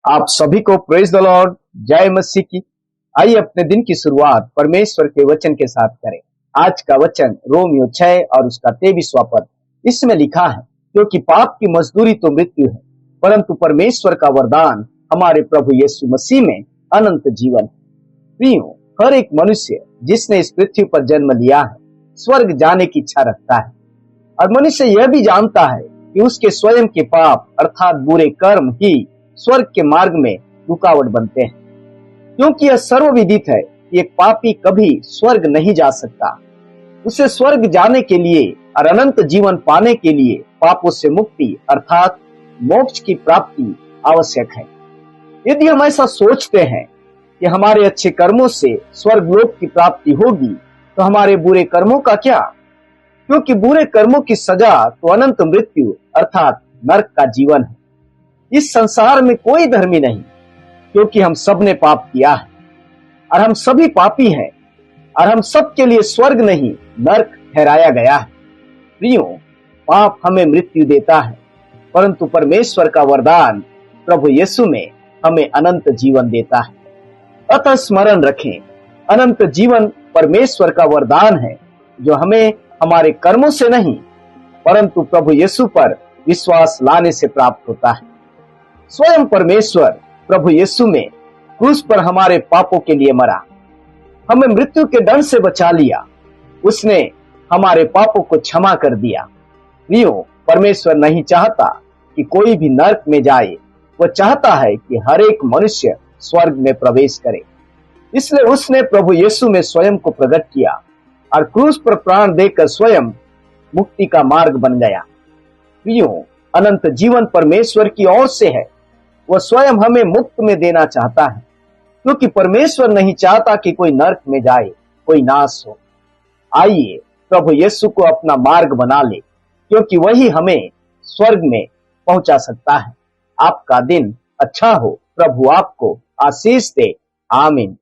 आप सभी को प्रेज द लॉर्ड, जय मसीह की। आइए अपने दिन की शुरुआत परमेश्वर के वचन के साथ करें। आज का वचन रोमियो 6 और उसका 23वां पद। इसमें लिखा है, क्योंकि पाप की मजदूरी तो मृत्यु है, परंतु परमेश्वर का वरदान हमारे प्रभु यीशु मसीह में अनंत जीवन है। प्रियो, हर एक मनुष्य जिसने इस पृथ्वी पर जन्म लिया है स्वर्ग जाने की इच्छा रखता है, और मनुष्य यह भी जानता है कि उसके स्वयं के पाप अर्थात बुरे कर्म ही स्वर्ग के मार्ग में रुकावट बनते हैं। क्योंकि यह सर्वविदित है कि एक पापी कभी स्वर्ग नहीं जा सकता। उसे स्वर्ग जाने के लिए और अनंत जीवन पाने के लिए पापों से मुक्ति अर्थात मोक्ष की प्राप्ति आवश्यक है। यदि हम ऐसा सोचते हैं कि हमारे अच्छे कर्मों से स्वर्ग लोक की प्राप्ति होगी, तो हमारे बुरे कर्मों का क्या? क्योंकि बुरे कर्मों की सजा तो अनंत मृत्यु अर्थात नरक का जीवन है। इस संसार में कोई धर्मी नहीं, क्योंकि हम सब ने पाप किया है और हम सभी पापी हैं, और हम सब के लिए स्वर्ग नहीं नरक ठहराया गया है। प्रियो, पाप हमें मृत्यु देता है, परंतु परमेश्वर का वरदान प्रभु यीशु में हमें अनंत जीवन देता है। अतः स्मरण रखें, अनंत जीवन परमेश्वर का वरदान है, जो हमें हमारे कर्मों से नहीं परंतु प्रभु यीशु पर विश्वास लाने से प्राप्त होता है। स्वयं परमेश्वर प्रभु यीशु में क्रूस पर हमारे पापों के लिए मरा, हमें मृत्यु के दंड से बचा लिया, उसने हमारे पापों को क्षमा कर दिया। प्रियो, परमेश्वर नहीं चाहता कि कोई भी नरक में जाए, वह चाहता है कि हर एक मनुष्य स्वर्ग में प्रवेश करे। इसलिए उसने प्रभु यीशु में स्वयं को प्रकट किया और क्रूस पर प्राण देकर स्वयं मुक्ति का मार्ग बन गया। प्रियो, अनंत जीवन परमेश्वर की ओर से है, वह स्वयं हमें मुफ्त में देना चाहता है, क्योंकि परमेश्वर नहीं चाहता कि कोई नरक में जाए, कोई नाश हो। आइए प्रभु यीशु को अपना मार्ग बना ले, क्योंकि वही हमें स्वर्ग में पहुंचा सकता है। आपका दिन अच्छा हो, प्रभु आपको आशीष दे। आमीन।